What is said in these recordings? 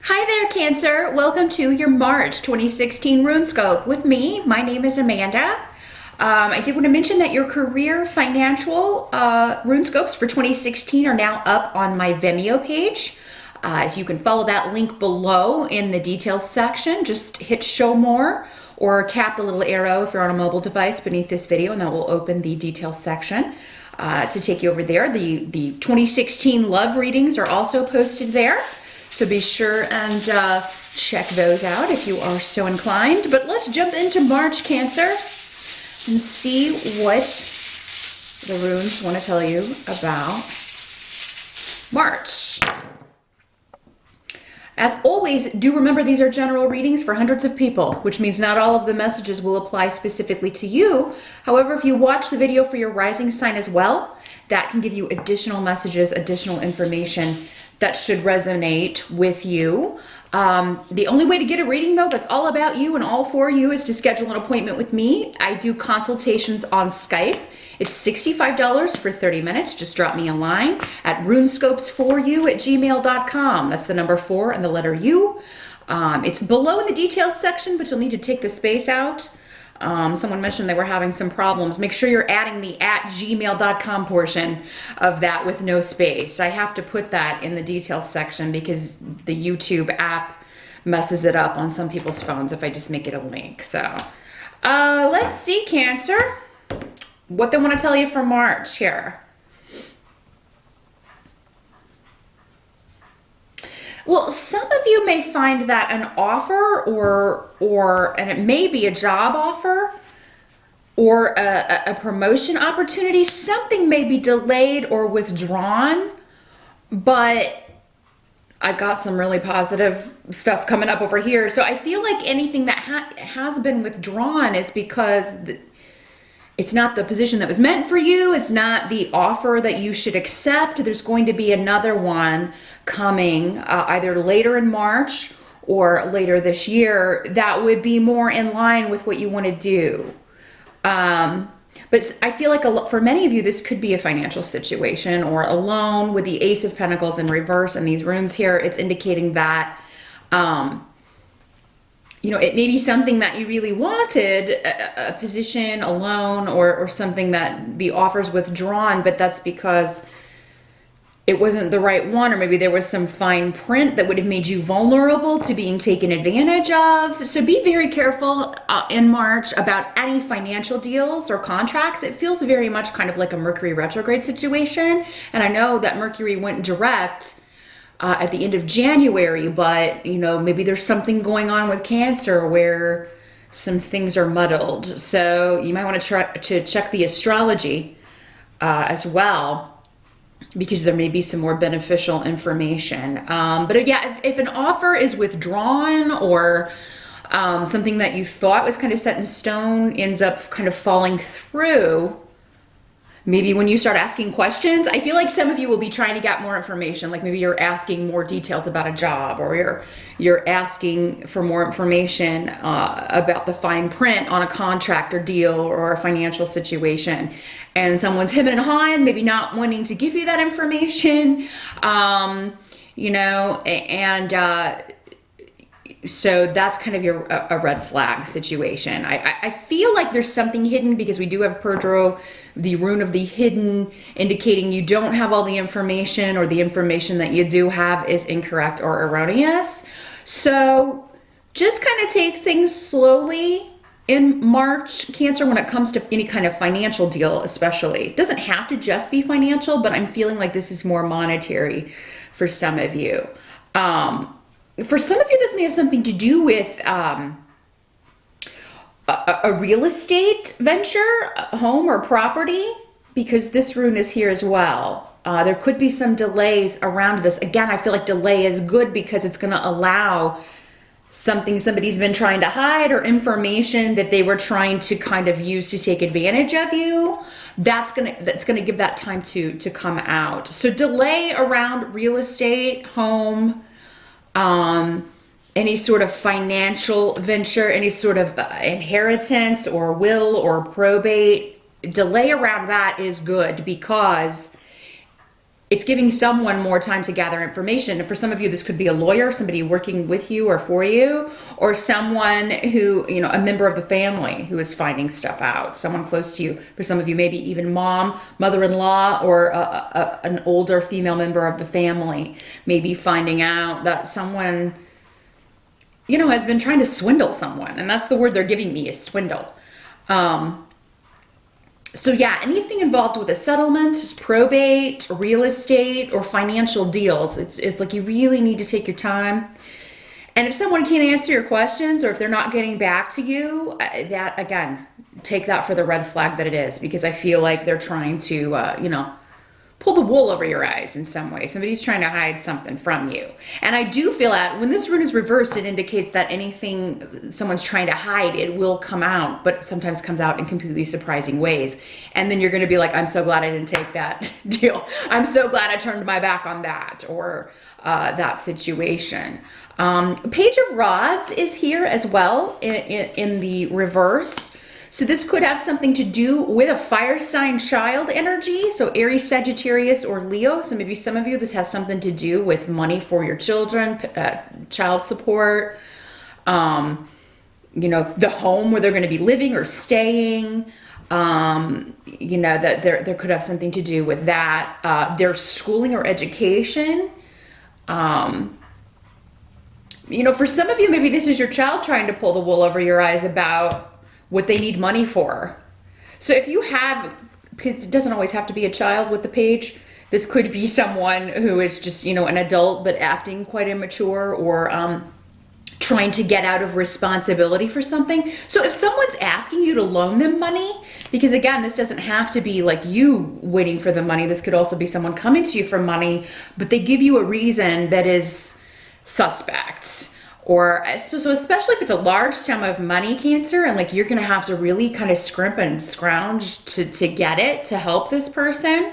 Hi there, Cancer. Welcome to your March 2016 Runescope with me. My name is Amanda. I did want to mention that your career financial Runescopes for 2016 are now up on my Vimeo page. So you can follow that link below in the details section. Just hit show more or tap the little arrow if you're on a mobile device beneath this video, and that will open the details section to take you over there. The 2016 love readings are also posted there. So be sure and check those out if you are so inclined. But let's jump into March, Cancer, and see what the runes want to tell you about March. As always, do remember these are general readings for hundreds of people, which means not all of the messages will apply specifically to you. However, if you watch the video for your rising sign as well, that can give you additional messages, additional information that should resonate with you. The only way to get a reading, though, that's all about you and all for you is to schedule an appointment with me. I do consultations on Skype. It's $65 for 30 minutes. Just drop me a line at runescopes4u@gmail.com. That's the number 4 and the letter U. It's below in the details section, but you'll need to take the space out. Someone mentioned they were having some problems. Make sure you're adding the @gmail.com portion of that with no space. I have to put that in the details section because the YouTube app messes it up on some people's phones if I just make it a link. So let's see, Cancer, what they want to tell you for March here. Well, some of you may find that an offer and it may be a job offer or a promotion opportunity, something may be delayed or withdrawn, but I've got some really positive stuff coming up over here. So I feel like anything that has been withdrawn is because it's not the position that was meant for you. It's not the offer that you should accept. There's going to be another one coming either later in March or later this year that would be more in line with what you want to do. But I feel like for many of you, this could be a financial situation or a loan. With the Ace of Pentacles in reverse and these runes here, it's indicating that it may be something that you really wanted, a position, a loan, or something that the offer's withdrawn, but that's because it wasn't the right one, or maybe there was some fine print that would have made you vulnerable to being taken advantage of. So be very careful in March about any financial deals or contracts. It feels very much kind of like a Mercury retrograde situation. And I know that Mercury went direct at the end of January, but maybe there's something going on with Cancer where some things are muddled. So you might want to try to check the astrology as well, because there may be some more beneficial information. But yeah, if an offer is withdrawn or something that you thought was kind of set in stone ends up kind of falling through, maybe when you start asking questions, I feel like some of you will be trying to get more information. Like maybe you're asking more details about a job, or you're asking for more information about the fine print on a contract or deal or a financial situation. And someone's hemming and hawing, maybe not wanting to give you that information, so that's kind of a red flag situation. I feel like there's something hidden because we do have Perdro, the rune of the hidden, indicating you don't have all the information, or the information that you do have is incorrect or erroneous. So just kind of take things slowly in March, Cancer, when it comes to any kind of financial deal especially. It doesn't have to just be financial, but I'm feeling like this is more monetary for some of you. For some of you, this may have something to do with a real estate venture, a home or property, because this rune is here as well. There could be some delays around this. Again, I feel like delay is good because it's going to allow something somebody's been trying to hide, or information that they were trying to kind of use to take advantage of you. That's gonna give that time to come out. So delay around real estate, home, any sort of financial venture, any sort of inheritance or will or probate, delay around that is good because it's giving someone more time to gather information. And for some of you, this could be a lawyer, somebody working with you or for you, or someone who, you know, a member of the family who is finding stuff out, someone close to you. For some of you, maybe even mom, mother-in-law, or an older female member of the family, maybe finding out that someone, you know, has been trying to swindle someone. And that's the word they're giving me, is swindle. So yeah, anything involved with a settlement, probate, real estate, or financial deals, it's like you really need to take your time. And if someone can't answer your questions, or if they're not getting back to you, that, again, take that for the red flag that it is, because I feel like they're trying to, you know, pull the wool over your eyes in some way. Somebody's trying to hide something from you. And I do feel that when this rune is reversed, it indicates that anything someone's trying to hide, it will come out, but sometimes comes out in completely surprising ways. And then you're going to be like, I'm so glad I didn't take that deal. I'm so glad I turned my back on that, or that situation. Page of Rods is here as well in the reverse. So this could have something to do with a fire sign child energy. So Aries, Sagittarius, or Leo. So maybe some of you, this has something to do with money for your children, child support, you know, the home where they're going to be living or staying. You know, that there could have something to do with that. Their schooling or education. You know, for some of you, maybe this is your child trying to pull the wool over your eyes about what they need money for. So if you have, because it doesn't always have to be a child with the page, this could be someone who is just, you know, an adult but acting quite immature, or trying to get out of responsibility for something. So if someone's asking you to loan them money, because again, this doesn't have to be like you waiting for the money, this could also be someone coming to you for money, but they give you a reason that is suspect. Or so especially if it's a large sum of money, Cancer, and like you're going to have to really kind of scrimp and scrounge to get it, to help this person.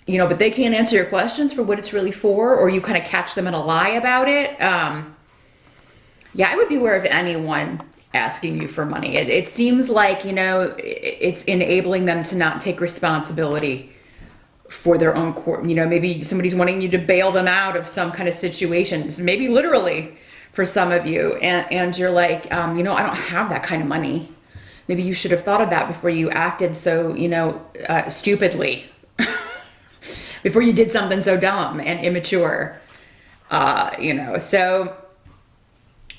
You know, but they can't answer your questions for what it's really for, or you kind of catch them in a lie about it. Yeah, I would beware of anyone asking you for money. It seems like, you know, it's enabling them to not take responsibility for their own court. You know, maybe somebody's wanting you to bail them out of some kind of situation, maybe literally for some of you, and you're like, you know, I don't have that kind of money. Maybe you should have thought of that before you acted so, you know, stupidly, before you did something so dumb and immature, you know. So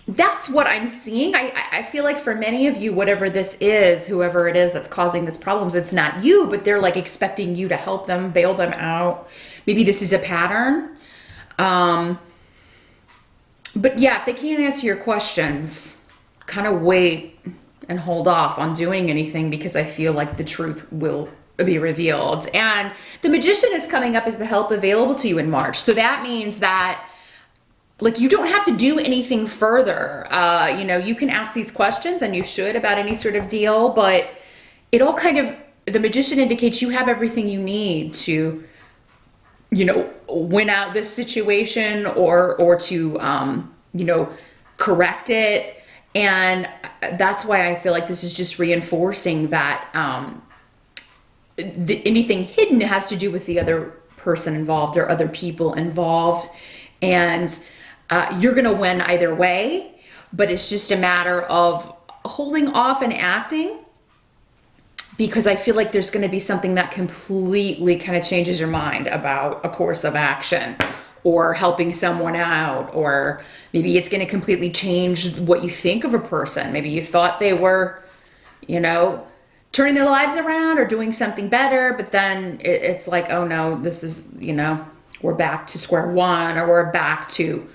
that's what I'm seeing. I feel like for many of you, whatever this is, whoever it is that's causing this problems, it's not you, but they're like expecting you to help them, bail them out. Maybe this is a pattern. But yeah, if they can't answer your questions, kind of wait and hold off on doing anything, because I feel like the truth will be revealed. And the Magician is coming up as the help available to you in March. So that means that, like, you don't have to do anything further. You know, you can ask these questions, and you should, about any sort of deal, but it all kind of, the Magician indicates you have everything you need to, you know, win out this situation, or to, you know, correct it. And that's why I feel like this is just reinforcing that anything hidden has to do with the other person involved or other people involved. And you're going to win either way, but it's just a matter of holding off and acting, because I feel like there's going to be something that completely kind of changes your mind about a course of action, or helping someone out, or maybe it's going to completely change what you think of a person. Maybe you thought they were, you know, turning their lives around or doing something better, but then it's like, oh no, this is, you know, we're back to square one, or we're back to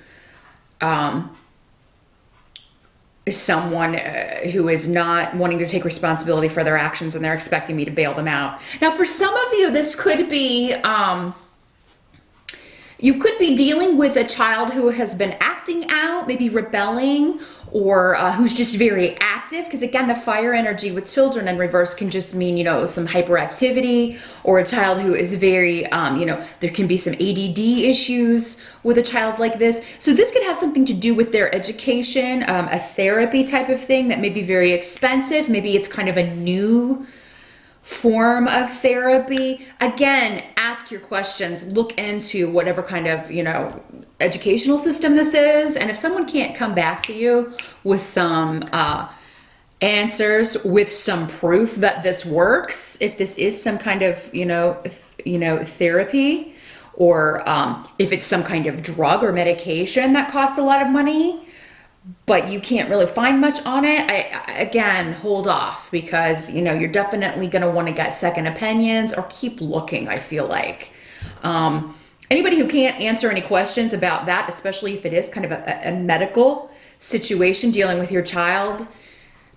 someone who is not wanting to take responsibility for their actions, and they're expecting me to bail them out. Now, for some of you, this could be, you could be dealing with a child who has been acting out, maybe rebelling, or who's just very active, because again, the fire energy with children in reverse can just mean, you know, some hyperactivity, or a child who is very, you know, there can be some ADD issues with a child like this. So this could have something to do with their education, a therapy type of thing that may be very expensive. Maybe it's kind of a new form of therapy. Again, ask your questions, look into whatever kind of, educational system this is. And if someone can't come back to you with some answers, with some proof that this works, if this is some kind of, therapy, or if it's some kind of drug or medication that costs a lot of money, but you can't really find much on it, again, hold off, because, you're definitely going to want to get second opinions or keep looking, I feel like. Anybody who can't answer any questions about that, especially if it is kind of a medical situation dealing with your child,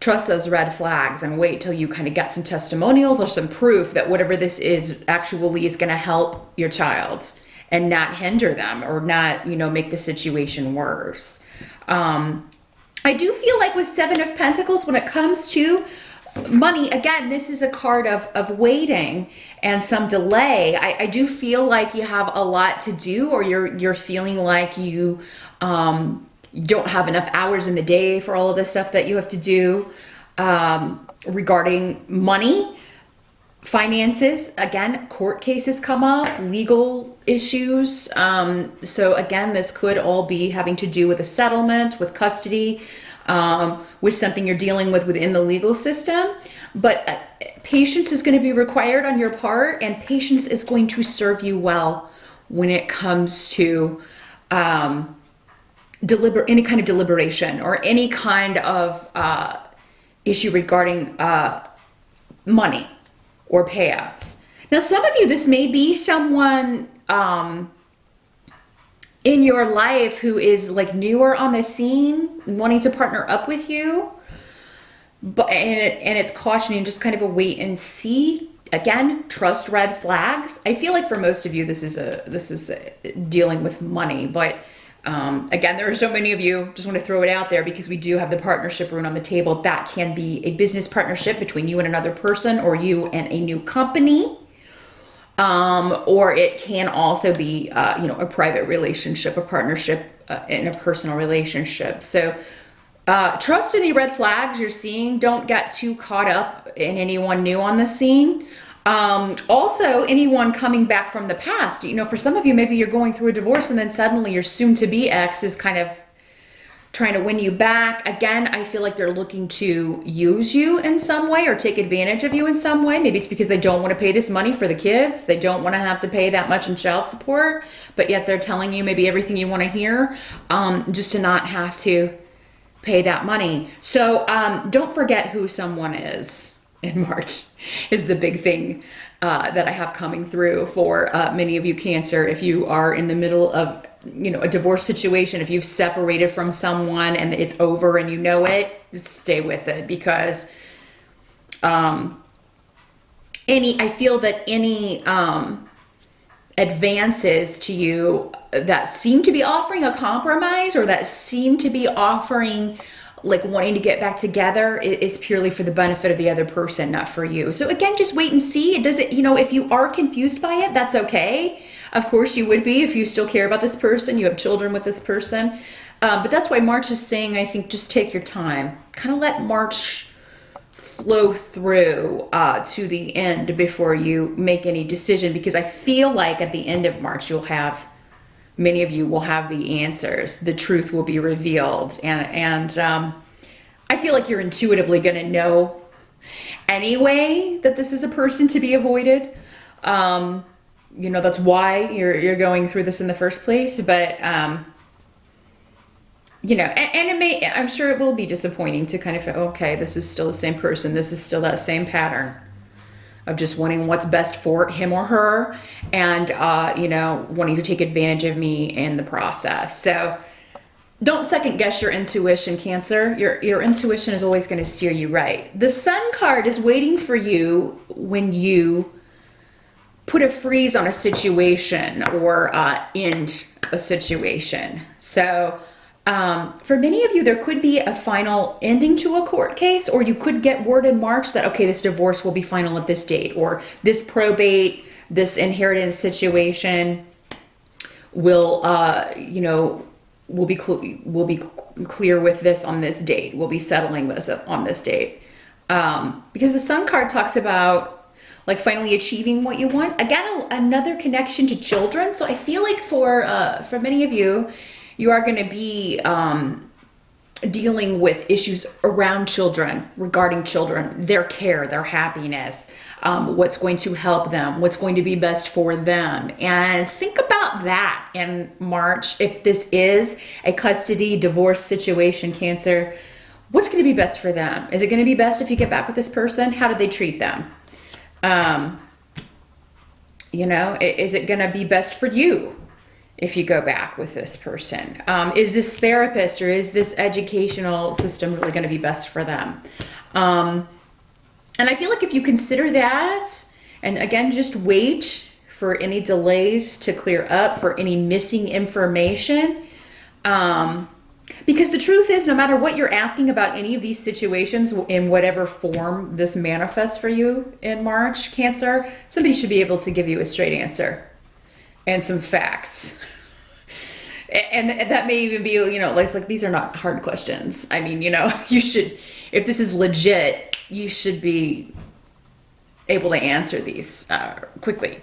trust those red flags and wait till you kind of get some testimonials or some proof that whatever this is actually is going to help your child and not hinder them or not, make the situation worse. I do feel like with Seven of Pentacles, when it comes to money, again, this is a card of waiting and some delay. I do feel like you have a lot to do, or you're feeling like you don't have enough hours in the day for all of the stuff that you have to do regarding money. Finances, again, court cases come up, legal issues. So again, this could all be having to do with a settlement, with custody, with something you're dealing with within the legal system. But patience is going to be required on your part, and patience is going to serve you well when it comes to any kind of deliberation or any kind of issue regarding money or payouts. Now, some of you, this may be someone in your life who is like newer on the scene, wanting to partner up with you, but and it's cautioning just kind of a wait and see. Again, trust red flags. I feel like for most of you, this is dealing with money, but again, there are so many of you, just want to throw it out there because we do have the partnership rune on the table. That can be a business partnership between you and another person, or you and a new company. Or it can also be, a private relationship, a partnership in a personal relationship. So trust any red flags you're seeing. Don't get too caught up in anyone new on the scene. Also, anyone coming back from the past, for some of you, maybe you're going through a divorce and then suddenly your soon-to-be ex is kind of trying to win you back. Again, I feel like they're looking to use you in some way or take advantage of you in some way. Maybe it's because they don't want to pay this money for the kids. They don't want to have to pay that much in child support, but yet they're telling you maybe everything you want to hear, just to not have to pay that money. So don't forget who someone is in March is the big thing that I have coming through for many of you Cancer. If you are in the middle of a divorce situation, if you've separated from someone and it's over and you know it, just stay with it, because I feel that any advances to you that seem to be offering a compromise, or that seem to be offering like wanting to get back together, is purely for the benefit of the other person, not for you. So again, just wait and see. It doesn't, if you are confused by it, that's okay. Of course you would be if you still care about this person, you have children with this person. But that's why March is saying, I think, just take your time. Kind of let March flow through to the end before you make any decision, because I feel like at the end of March, many of you will have the answers. The truth will be revealed. And I feel like you're intuitively going to know anyway that this is a person to be avoided. That's why you're going through this in the first place. But, and it may, I'm sure it will be disappointing to kind of, okay, this is still the same person. This is still that same pattern of just wanting what's best for him or her, and, wanting to take advantage of me in the process. So don't second guess your intuition, Cancer. Your intuition is always going to steer you right. The Sun card is waiting for you when you put a freeze on a situation or end a situation. So for many of you, there could be a final ending to a court case, or you could get word in March that, okay, this divorce will be final at this date, or this probate, this inheritance situation will be clear with this on this date. We'll be settling this on this date. Because the Sun card talks about like finally achieving what you want. Again, another connection to children. So I feel like for many of you, you are going to be dealing with issues around children, regarding children, their care, their happiness, what's going to help them, what's going to be best for them. And think about that in March. If this is a custody divorce situation, Cancer, what's going to be best for them? Is it going to be best if you get back with this person? How did they treat them? You know, is it going to be best for you if you go back with this person? Is this therapist or is this educational system really going to be best for them? And I feel like if you consider that, and again, just wait for any delays to clear up, for any missing information, because the truth is, no matter what you're asking about any of these situations, in whatever form this manifests for you in March, Cancer, somebody should be able to give you a straight answer and some facts. And that may even be, you know, like these are not hard questions. I mean, you know, you should, if this is legit, you should be able to answer these quickly.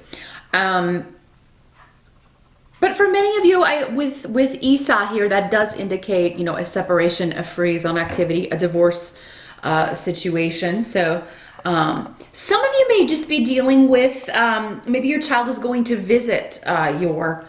But for many of you, with Esau here, that does indicate, you know, a separation, a freeze on activity, a divorce situation. So some of you may just be dealing with, maybe your child is going to visit your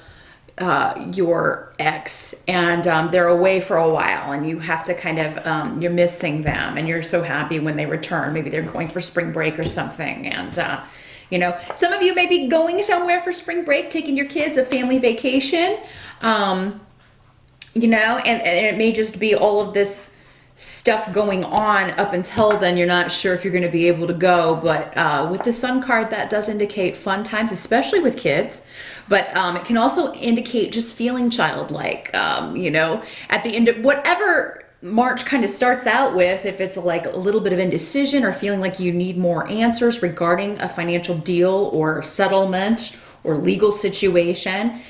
ex, and they're away for a while, and you have to kind of, you're missing them, and you're so happy when they return. Maybe they're going for spring break or something, and you know, some of you may be going somewhere for spring break, taking your kids, a family vacation, you know, and it may just be all of this stuff going on up until then. You're not sure if you're going to be able to go, but with the Sun card, that does indicate fun times, especially with kids. But it can also indicate just feeling childlike, you know, at the end of whatever March kind of starts out with, if it's like a little bit of indecision or feeling like you need more answers regarding a financial deal or settlement or legal situation,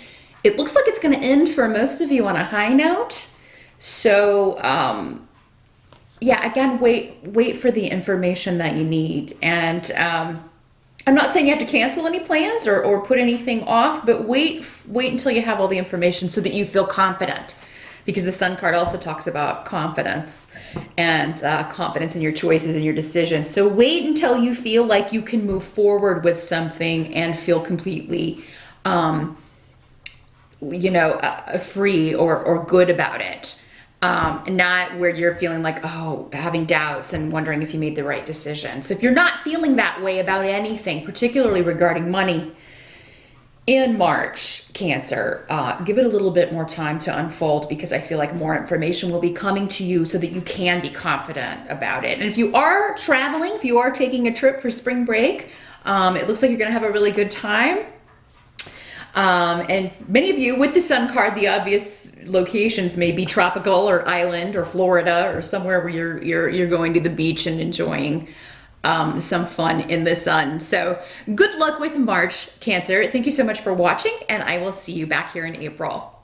it looks like it's going to end for most of you on a high note. So, yeah, again, wait for the information that you need. And I'm not saying you have to cancel any plans or put anything off, but wait until you have all the information so that you feel confident. Because the Sun card also talks about confidence and confidence in your choices and your decisions. So wait until you feel like you can move forward with something and feel completely, you know, free or good about it. Not where you're feeling like, oh, having doubts and wondering if you made the right decision. So if you're not feeling that way about anything, particularly regarding money, in March, Cancer, give it a little bit more time to unfold, because I feel like more information will be coming to you so that you can be confident about it. And if you are traveling, if you are taking a trip for spring break, it looks like you're going to have a really good time. And many of you with the Sun card, the obvious locations may be tropical or island or Florida or somewhere where you're going to the beach and enjoying some fun in the sun. So good luck with March, Cancer. Thank you so much for watching, and I will see you back here in April.